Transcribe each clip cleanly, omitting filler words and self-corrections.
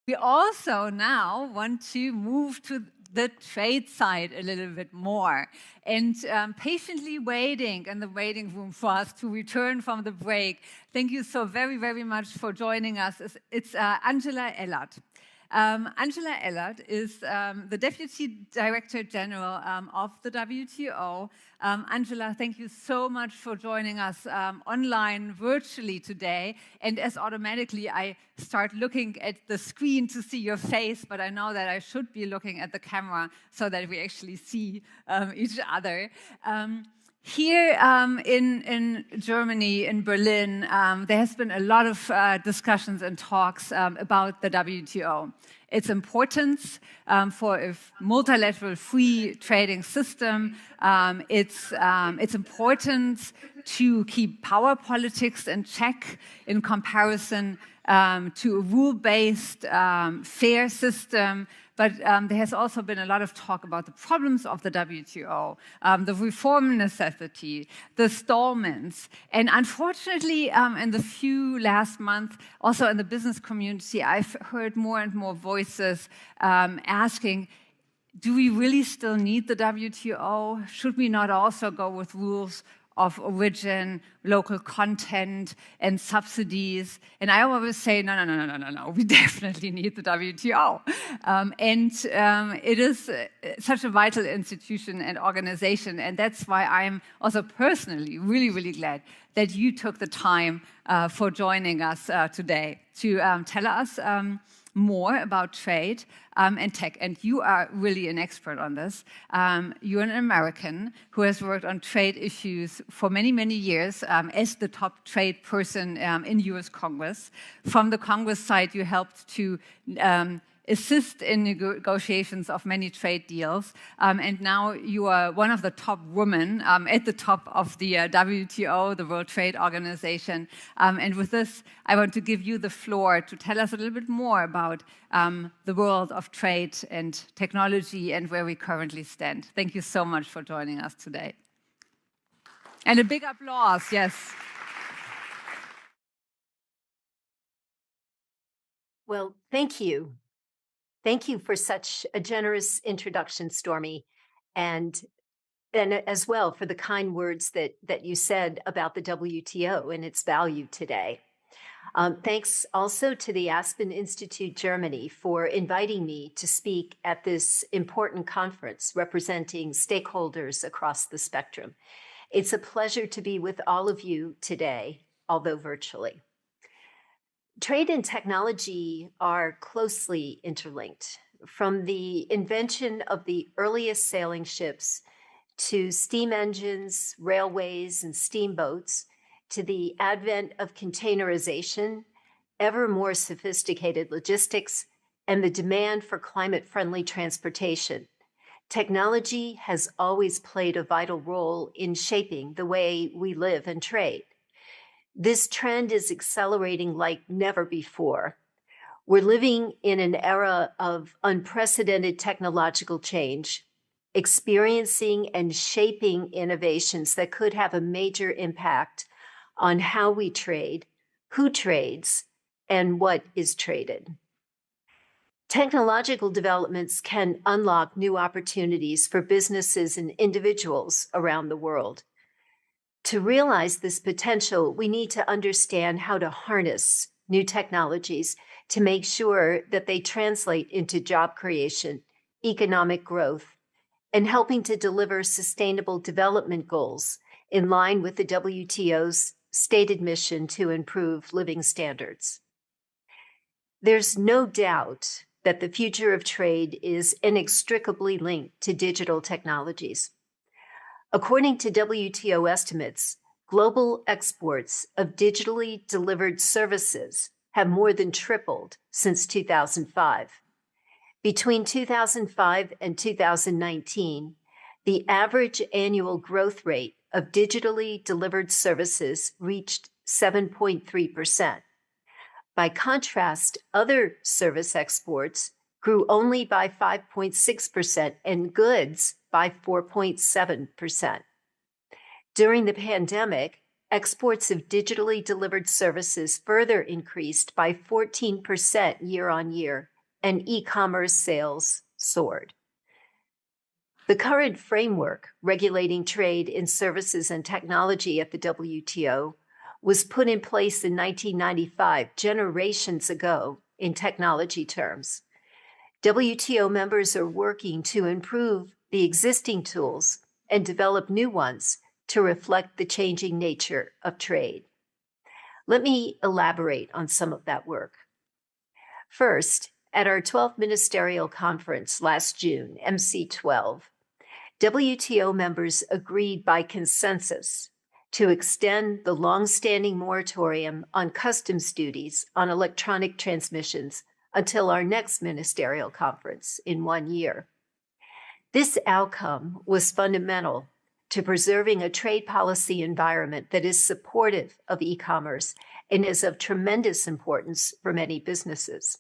We also now want to move to the trade side a little bit more and patiently waiting in the waiting room for us to return from the break. Thank you so very, very much for joining us. It's Angela Ellard. Angela Ellard is the Deputy Director General of the WTO. Angela, thank you so much for joining us online virtually today. And as automatically I start looking at the screen to see your face, but I know that I should be looking at the camera so that we actually see each other. Here in Germany, in Berlin, there has been a lot of discussions and talks about the WTO. Its importance for a multilateral free trading system, its importance to keep power politics in check in comparison to a rule-based fair system. But there has also been a lot of talk about the problems of the WTO, the reform necessity, the stallments. And unfortunately, in the few last months, also in the business community, I've heard more and more voices asking, do we really still need the WTO? Should we not also go with rules of origin, local content, and subsidies? And I always say, no, we definitely need the WTO. It is such a vital institution and organization, and that's why I'm also personally really, really glad that you took the time for joining us today to tell us more about trade and tech. And you are really an expert on this. You're an American who has worked on trade issues for many, many years as the top trade person in US Congress. From the Congress side, you helped to assist in negotiations of many trade deals. And now you are one of the top women at the top of the WTO, the World Trade Organization. And with this, I want to give you the floor to tell us a little bit more about the world of trade and technology and where we currently stand. Thank you so much for joining us today. And a big applause, yes. Well, thank you. Thank you for such a generous introduction, Stormy, and as well for the kind words that you said about the WTO and its value today. Thanks also to the Aspen Institute Germany for inviting me to speak at this important conference representing stakeholders across the spectrum. It's a pleasure to be with all of you today, although virtually. Trade and technology are closely interlinked. From the invention of the earliest sailing ships to steam engines, railways, and steamboats, to the advent of containerization, ever more sophisticated logistics, and the demand for climate-friendly transportation, technology has always played a vital role in shaping the way we live and trade. This trend is accelerating like never before. We're living in an era of unprecedented technological change, experiencing and shaping innovations that could have a major impact on how we trade, who trades, and what is traded. Technological developments can unlock new opportunities for businesses and individuals around the world. To realize this potential, we need to understand how to harness new technologies to make sure that they translate into job creation, economic growth, and helping to deliver sustainable development goals in line with the WTO's stated mission to improve living standards. There's no doubt that the future of trade is inextricably linked to digital technologies. According to WTO estimates, global exports of digitally delivered services have more than tripled since 2005. Between 2005 and 2019, the average annual growth rate of digitally delivered services reached 7.3%. By contrast, other service exports grew only by 5.6% and goods by 4.7%. During the pandemic, exports of digitally delivered services further increased by 14% year on year and e-commerce sales soared. The current framework regulating trade in services and technology at the WTO was put in place in 1995, generations ago in technology terms. WTO members are working to improve the existing tools and develop new ones to reflect the changing nature of trade. Let me elaborate on some of that work. First, at our 12th Ministerial Conference last June, MC12, WTO members agreed by consensus to extend the long-standing moratorium on customs duties on electronic transmissions until our next ministerial conference in 1 year. This outcome was fundamental to preserving a trade policy environment that is supportive of e-commerce and is of tremendous importance for many businesses.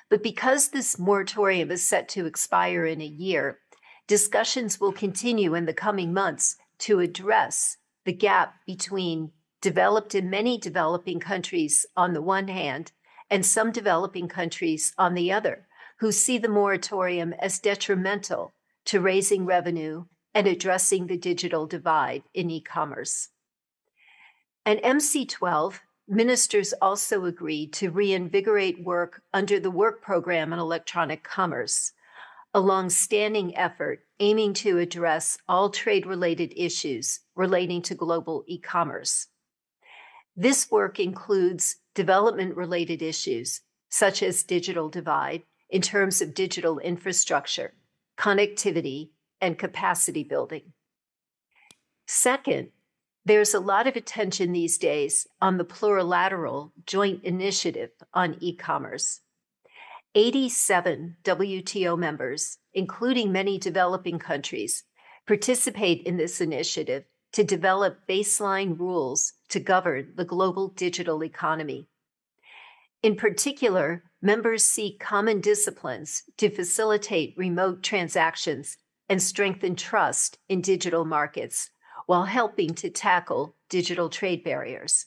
But because this moratorium is set to expire in a year, discussions will continue in the coming months to address the gap between developed and many developing countries on the one hand, and some developing countries on the other, who see the moratorium as detrimental to raising revenue and addressing the digital divide in e-commerce. At MC12, ministers also agreed to reinvigorate work under the Work Program on Electronic Commerce, a long-standing effort aiming to address all trade-related issues relating to global e-commerce. This work includes development-related issues, such as digital divide in terms of digital infrastructure, connectivity, and capacity building. Second, there's a lot of attention these days on the plurilateral joint initiative on e-commerce. 87 WTO members, including many developing countries, participate in this initiative to develop baseline rules to govern the global digital economy. In particular, members seek common disciplines to facilitate remote transactions and strengthen trust in digital markets while helping to tackle digital trade barriers.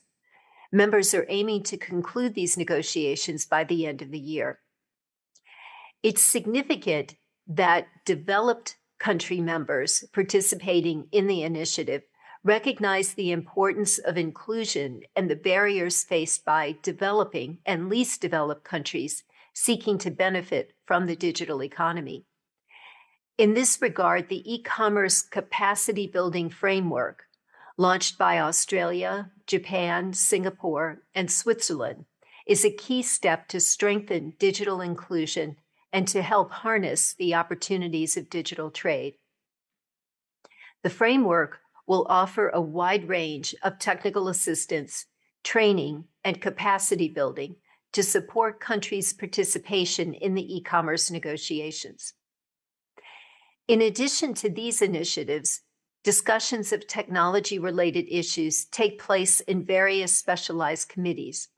Members are aiming to conclude these negotiations by the end of the year. It's significant that developed country members participating in the initiative recognize the importance of inclusion and the barriers faced by developing and least developed countries seeking to benefit from the digital economy. In this regard, the e-commerce capacity building framework, launched by Australia, Japan, Singapore, and Switzerland, is a key step to strengthen digital inclusion and to help harness the opportunities of digital trade. The framework will offer a wide range of technical assistance, training, and capacity building to support countries' participation in the e-commerce negotiations. In addition to these initiatives, discussions of technology-related issues take place in various specialized committees.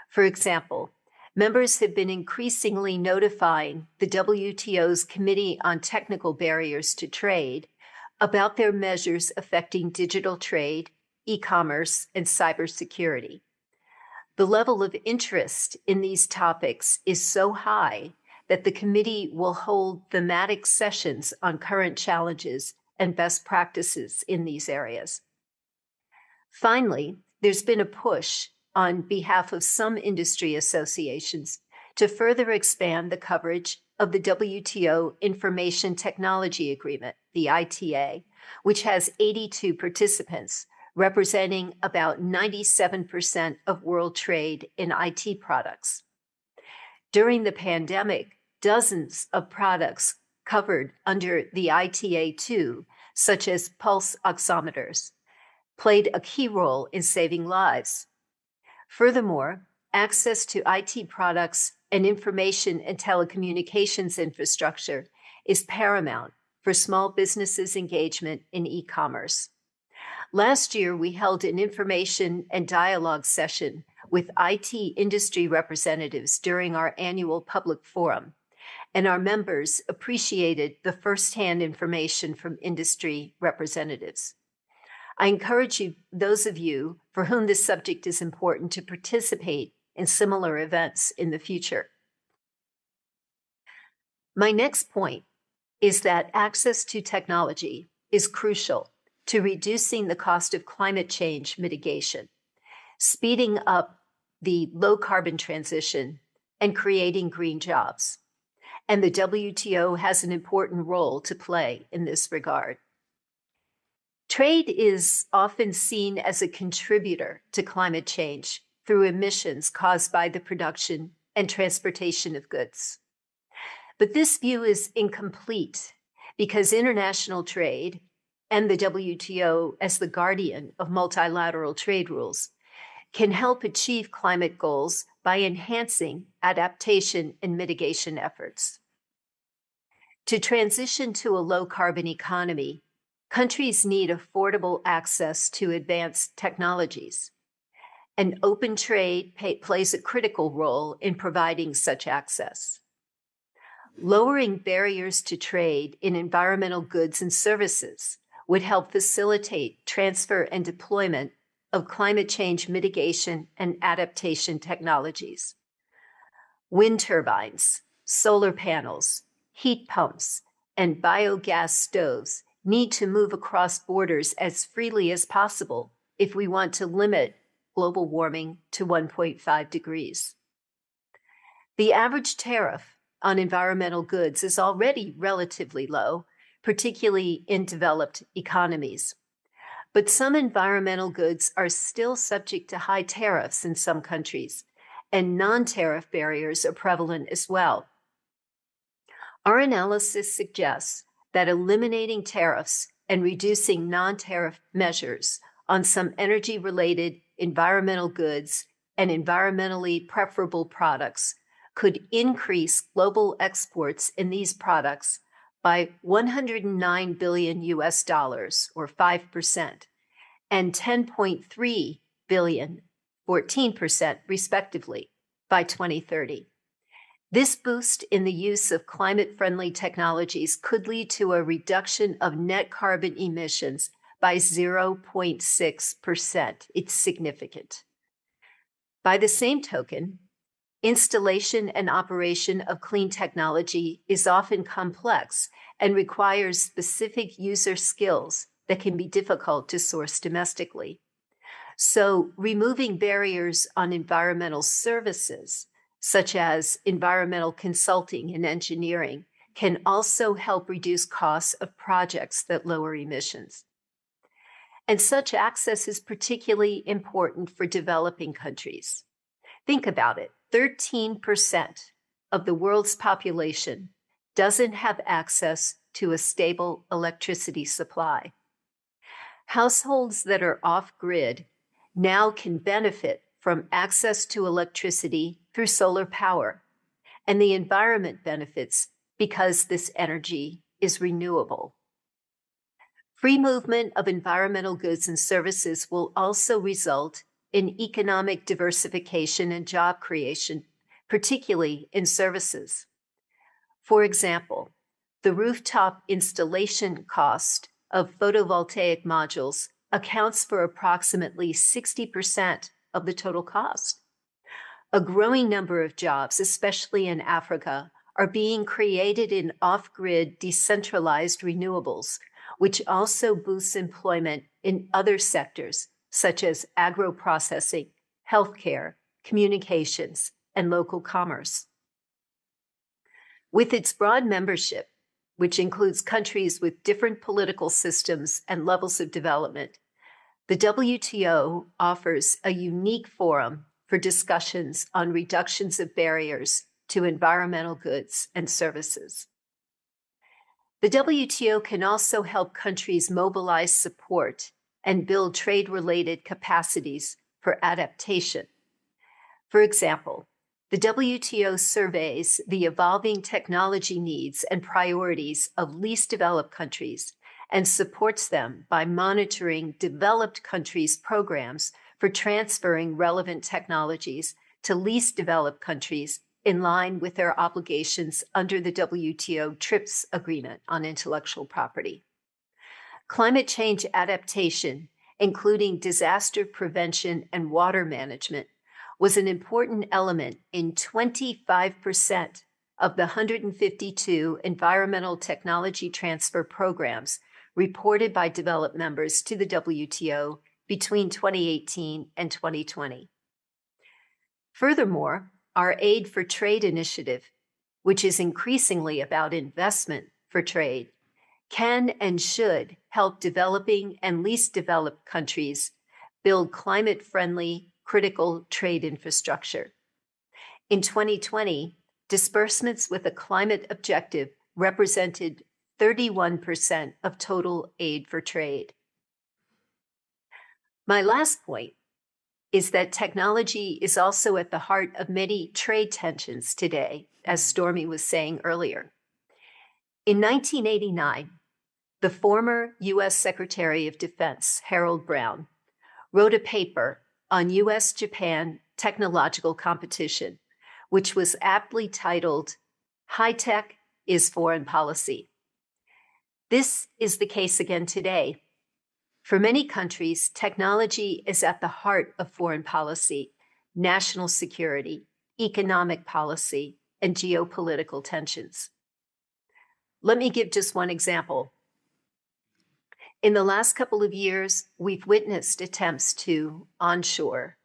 For example, members have been increasingly notifying the WTO's Committee on Technical Barriers to Trade about their measures affecting digital trade, e-commerce, and cybersecurity. The level of interest in these topics is so high that the committee will hold thematic sessions on current challenges and best practices in these areas. Finally, there's been a push on behalf of some industry associations to further expand the coverage of the WTO Information Technology Agreement, the ITA, which has 82 participants, representing about 97% of world trade in IT products. During the pandemic, dozens of products covered under the ITA-2, such as pulse oximeters, played a key role in saving lives. Furthermore, access to IT products and information and telecommunications infrastructure is paramount for small businesses' engagement in e-commerce. Last year, we held an information and dialogue session with IT industry representatives during our annual public forum, and our members appreciated the firsthand information from industry representatives. I encourage those of you for whom this subject is important to participate in similar events in the future. My next point is that access to technology is crucial to reducing the cost of climate change mitigation, speeding up the low carbon transition, and creating green jobs. And the WTO has an important role to play in this regard. Trade is often seen as a contributor to climate change through emissions caused by the production and transportation of goods. But this view is incomplete because international trade and the WTO, as the guardian of multilateral trade rules, can help achieve climate goals by enhancing adaptation and mitigation efforts. To transition to a low-carbon economy, countries need affordable access to advanced technologies. And open trade plays a critical role in providing such access. Lowering barriers to trade in environmental goods and services would help facilitate transfer and deployment of climate change mitigation and adaptation technologies. Wind turbines, solar panels, heat pumps, and biogas stoves need to move across borders as freely as possible if we want to limit global warming to 1.5 degrees. The average tariff on environmental goods is already relatively low, particularly in developed economies. But some environmental goods are still subject to high tariffs in some countries, and non-tariff barriers are prevalent as well. Our analysis suggests that eliminating tariffs and reducing non-tariff measures on some energy-related environmental goods and environmentally preferable products could increase global exports in these products by 109 billion US dollars, or 5%, and 10.3 billion, 14%, respectively, by 2030. This boost in the use of climate-friendly technologies could lead to a reduction of net carbon emissions by 0.6%. It's significant. By the same token, installation and operation of clean technology is often complex and requires specific user skills that can be difficult to source domestically. So, removing barriers on environmental services, such as environmental consulting and engineering, can also help reduce costs of projects that lower emissions. And such access is particularly important for developing countries. Think about it. 13% of the world's population doesn't have access to a stable electricity supply. Households that are off-grid now can benefit from access to electricity through solar power, and the environment benefits because this energy is renewable. Free movement of environmental goods and services will also result in economic diversification and job creation, particularly in services. For example, the rooftop installation cost of photovoltaic modules accounts for approximately 60% of the total cost. A growing number of jobs, especially in Africa, are being created in off-grid decentralized renewables, which also boosts employment in other sectors, such as agro-processing, healthcare, communications, and local commerce. With its broad membership, which includes countries with different political systems and levels of development, the WTO offers a unique forum for discussions on reductions of barriers to environmental goods and services. The WTO can also help countries mobilize support and build trade-related capacities for adaptation. For example, the WTO surveys the evolving technology needs and priorities of least developed countries and supports them by monitoring developed countries' programs for transferring relevant technologies to least developed countries in line with their obligations under the WTO TRIPS agreement on intellectual property. Climate change adaptation, including disaster prevention and water management, was an important element in 25% of the 152 environmental technology transfer programs reported by developed members to the WTO between 2018 and 2020. Furthermore, our Aid for Trade initiative, which is increasingly about investment for trade, can and should help developing and least developed countries build climate-friendly, critical trade infrastructure. In 2020, disbursements with a climate objective represented 31% of total aid for trade. My last point is that technology is also at the heart of many trade tensions today, as Stormy was saying earlier. In 1989, the former U.S. Secretary of Defense, Harold Brown, wrote a paper on U.S.-Japan technological competition, which was aptly titled, "High Tech is Foreign Policy." This is the case again today. For many countries, technology is at the heart of foreign policy, national security, economic policy, and geopolitical tensions. Let me give just one example. In the last couple of years, we've witnessed attempts to onshore,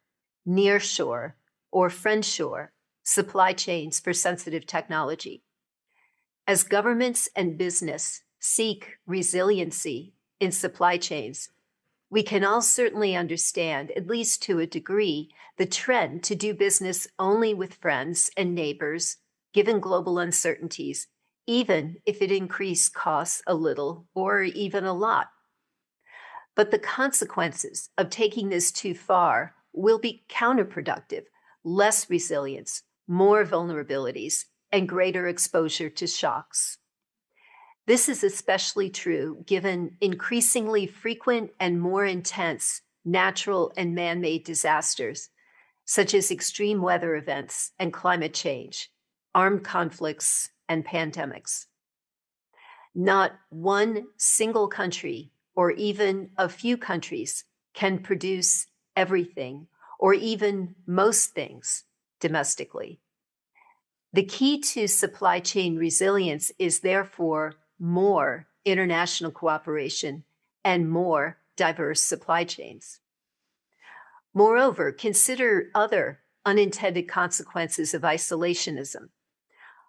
nearshore, or friendshore supply chains for sensitive technology. As governments and business seek resiliency in supply chains, we can all certainly understand, at least to a degree, the trend to do business only with friends and neighbors, given global uncertainties, even if it increased costs a little or even a lot. But the consequences of taking this too far will be counterproductive, less resilience, more vulnerabilities, and greater exposure to shocks. This is especially true given increasingly frequent and more intense natural and man-made disasters, such as extreme weather events and climate change, armed conflicts, and pandemics. Not one single country or even a few countries can produce everything or even most things domestically. The key to supply chain resilience is therefore more international cooperation and more diverse supply chains. Moreover, consider other unintended consequences of isolationism.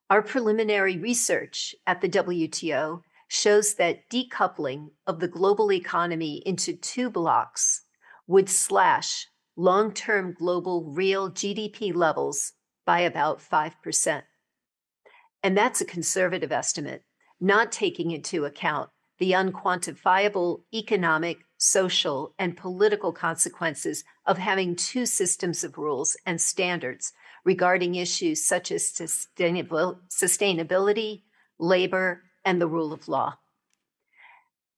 Our preliminary research at the WTO shows that decoupling of the global economy into two blocks would slash long-term global real GDP levels by about 5%. And that's a conservative estimate, not taking into account the unquantifiable economic, social, and political consequences of having two systems of rules and standards regarding issues such as sustainability, labor, and the rule of law.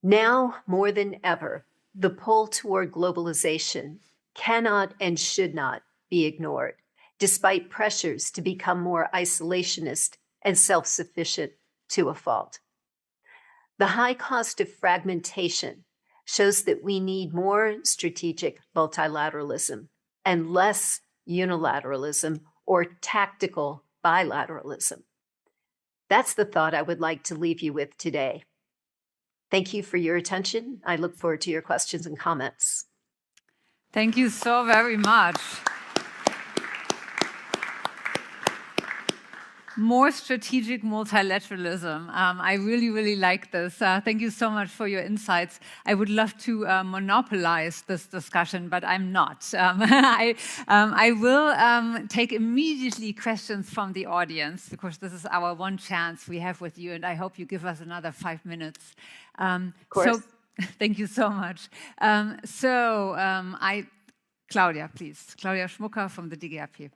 Now, more than ever, the pull toward globalization cannot and should not be ignored, despite pressures to become more isolationist and self-sufficient to a fault. The high cost of fragmentation shows that we need more strategic multilateralism and less unilateralism or tactical bilateralism. That's the thought I would like to leave you with today. Thank you for your attention. I look forward to your questions and comments. Thank you so very much. More strategic multilateralism. I really, really like this. Thank you so much for your insights. I would love to monopolize this discussion, but I'm not. I will take immediately questions from the audience, because this is our one chance we have with you, and I hope you give us another 5 minutes. Of course. So, thank you so much. Claudia, please. Claudia Schmucker from the DGAP.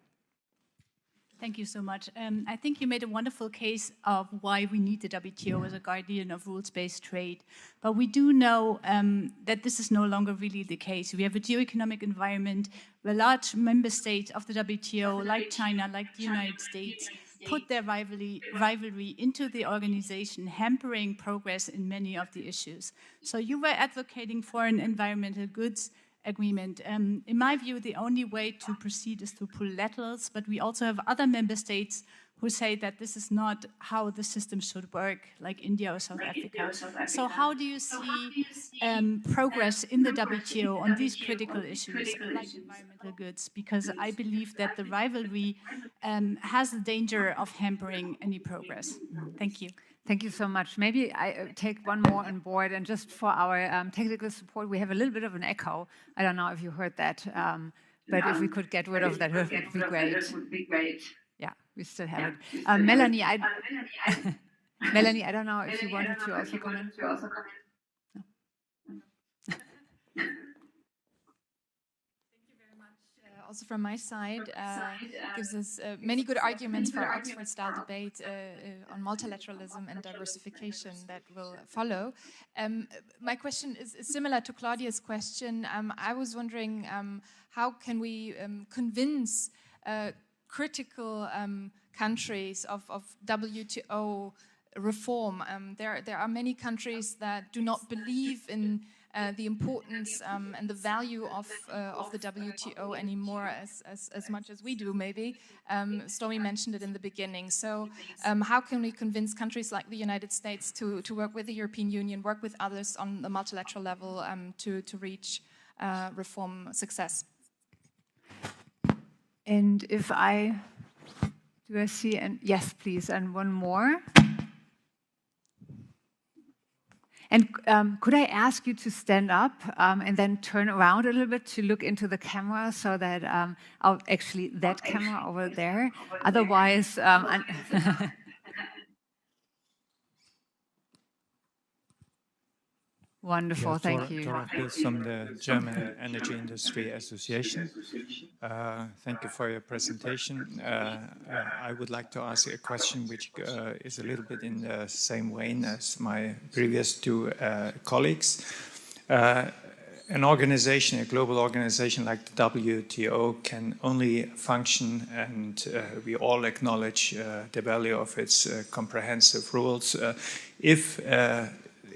Thank you so much. I think you made a wonderful case of why we need the WTO as a guardian of rules-based trade. But we do know that this is no longer really the case. We have a geoeconomic environment where large member states of the WTO, like China, like the United States, put their rivalry into the organization, hampering progress in many of the issues. So you were advocating for an environmental goods agreement. In my view, the only way to proceed is through pull laterals, but we also have other member states who say that this is not how the system should work, like India or South Africa. So how do you see progress in the WTO on these critical issues, like environmental goods? Because I believe that the rivalry has the danger of hampering any progress. Thank you. Thank you so much. Maybe I take one more on board, and just for our technical support, we have a little bit of an echo. I don't know if you heard that, but if we could get rid of that, it would be great. Yeah, we still have it. Melanie, Melanie, I don't know if you wanted to also comment. Also from my side, gives us many good arguments for Oxford-style debate on multilateralism and diversification that will follow. My question is similar to Claudia's question. I was wondering how can we convince critical countries of WTO reform? There are many countries that do not believe in the importance and the value of the WTO anymore as much as we do, maybe. Stormy mentioned it in the beginning. So how can we convince countries like the United States to work with the European Union, work with others on the multilateral level to reach reform success? And if do I see, and yes, please, and one more. And could I ask you to stand up and then turn around a little bit to look into the camera so that, actually that camera over there, otherwise, wonderful, Yeah, thank you. Torah Pilz from the German Energy Industry Association. Thank you for your presentation. I would like to ask a question which is a little bit in the same vein as my previous two colleagues. An organization, a global organization like the WTO can only function, and we all acknowledge the value of its comprehensive rules, if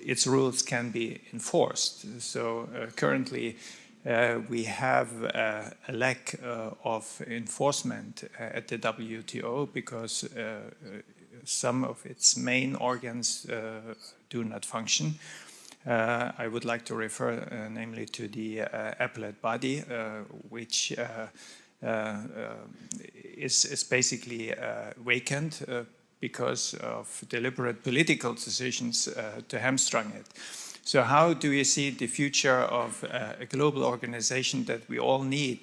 its rules can be enforced. So currently we have a lack of enforcement at the WTO because some of its main organs do not function. I would like to refer namely to the appellate body, which is basically vacant because of deliberate political decisions to hamstring it. So how do you see the future of a global organization that we all need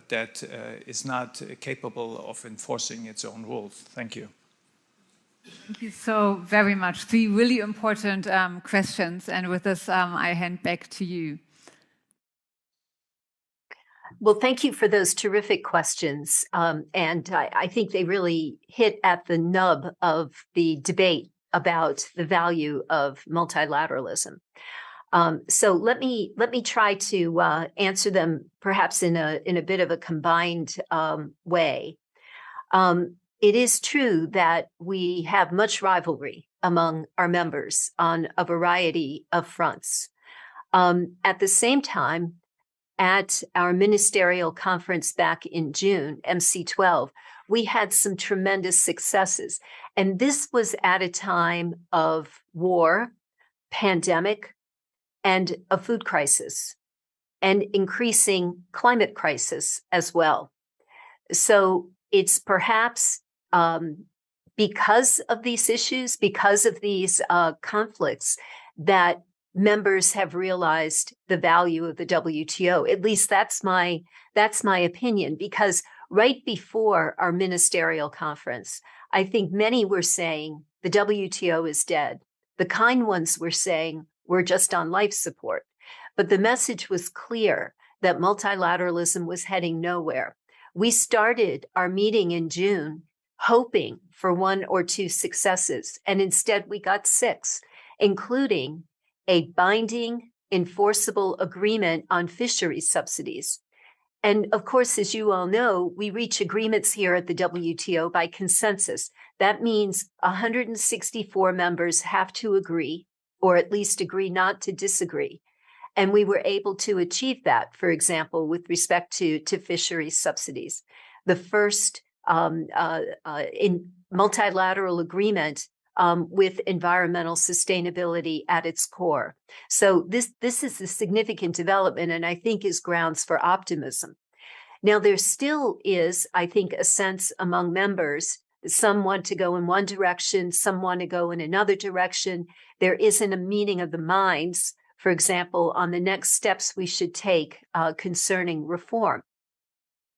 that is not capable of enforcing its own rules? Thank you. Thank you so very much. Three really important questions. And with this, I hand back to you. Well, thank you for those terrific questions. And I think they really hit at the nub of the debate about the value of multilateralism. So let me try to answer them perhaps in a bit of a combined way. It is true that we have much rivalry among our members on a variety of fronts. At the same time, at our ministerial conference back in June, MC12, we had some tremendous successes. And this was at a time of war, pandemic, and a food crisis, and increasing climate crisis as well. So it's perhaps because of these issues, because of these conflicts, that members have realized the value of the WTO. At least that's my opinion, because right before our ministerial conference, I think many were saying the WTO is dead. The kind ones were saying we're just on life support. But the message was clear that multilateralism was heading nowhere. We started our meeting in June hoping for one or two successes, and instead we got 6, including a binding, enforceable agreement on fisheries subsidies. And of course, as you all know, we reach agreements here at the WTO by consensus. That means 164 members have to agree, or at least agree not to disagree. And we were able to achieve that, for example, with respect to fisheries subsidies. The first multilateral agreement with environmental sustainability at its core. So this is a significant development, and I think is grounds for optimism. Now, there still is, I think, a sense among members that some want to go in one direction, some want to go in another direction. There isn't a meeting of the minds, for example, on the next steps we should take concerning reform.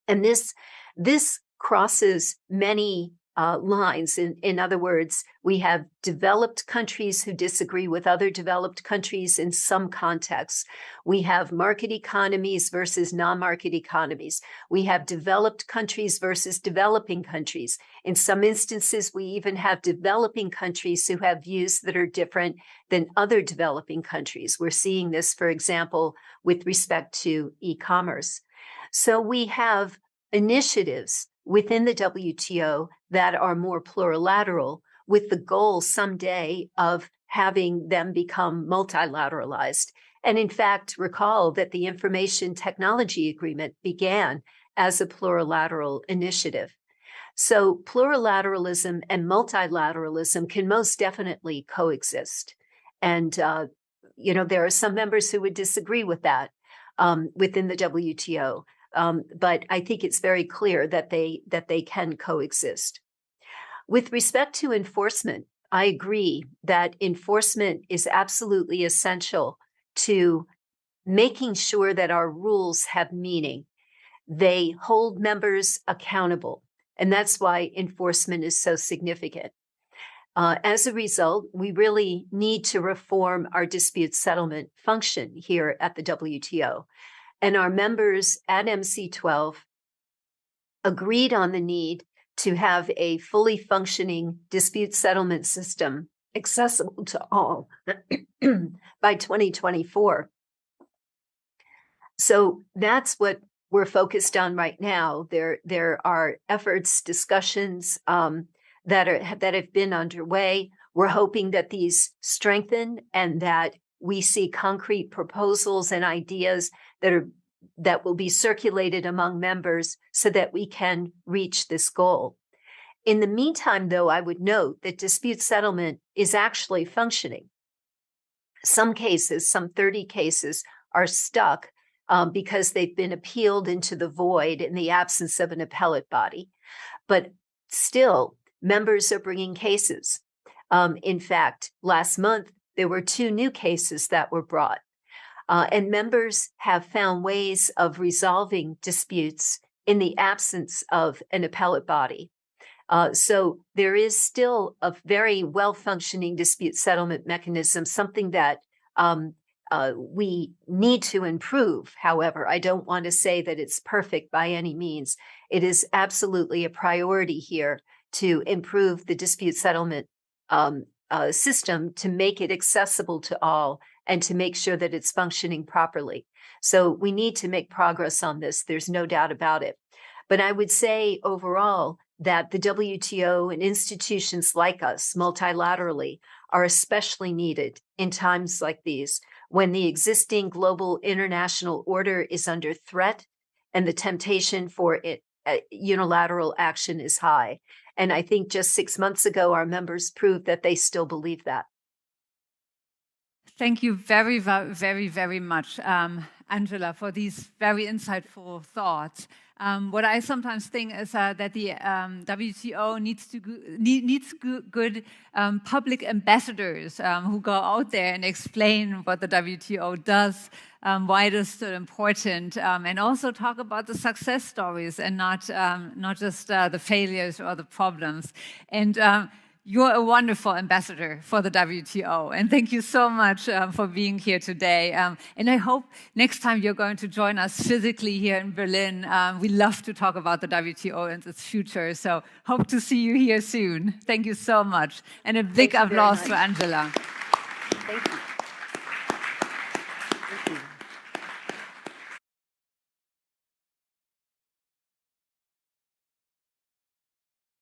And this crosses many lines. In other words, we have developed countries who disagree with other developed countries in some contexts. We have market economies versus non-market economies. We have developed countries versus developing countries. In some instances, we even have developing countries who have views that are different than other developing countries. We're seeing this, for example, with respect to e-commerce. So we have initiatives within the WTO that are more plurilateral, with the goal someday of having them become multilateralized. And in fact, recall that the Information Technology Agreement began as a plurilateral initiative. So plurilateralism and multilateralism can most definitely coexist. And, there are some members who would disagree with that within the WTO. But I think it's very clear that they can coexist. With respect to enforcement, I agree that enforcement is absolutely essential to making sure that our rules have meaning. They hold members accountable, and that's why enforcement is so significant. As a result, we really need to reform our dispute settlement function here at the WTO. And our members at MC12 agreed on the need to have a fully functioning dispute settlement system accessible to all by 2024. So that's what we're focused on right now. There are efforts, discussions that have been underway. We're hoping that these strengthen and that we see concrete proposals and ideas that will be circulated among members so that we can reach this goal. In the meantime, though, I would note that dispute settlement is actually functioning. Some cases, some 30 cases, are stuck because they've been appealed into the void in the absence of an appellate body. But still, members are bringing cases. In fact, last month, there were 2 new cases that were brought. And members have found ways of resolving disputes in the absence of an appellate body. So there is still a very well-functioning dispute settlement mechanism, something that we need to improve. However, I don't want to say that it's perfect by any means. It is absolutely a priority here to improve the dispute settlement system, to make it accessible to all and to make sure that it's functioning properly. So we need to make progress on this. There's no doubt about it. But I would say overall that the WTO and institutions like us multilaterally are especially needed in times like these, when the existing global international order is under threat and the temptation for unilateral action is high. And I think just 6 months ago, our members proved that they still believe that. Thank you very, very, very much, Angela, for these very insightful thoughts. What I sometimes think is that the WTO needs good public ambassadors who go out there and explain what the WTO does, why it is so important, and also talk about the success stories and not just the failures or the problems. And you're a wonderful ambassador for the WTO, and thank you so much for being here today. And I hope next time you're going to join us physically here in Berlin. We love to talk about the WTO and its future, so hope to see you here soon. Thank you so much. And a big applause for Angela. Thank you.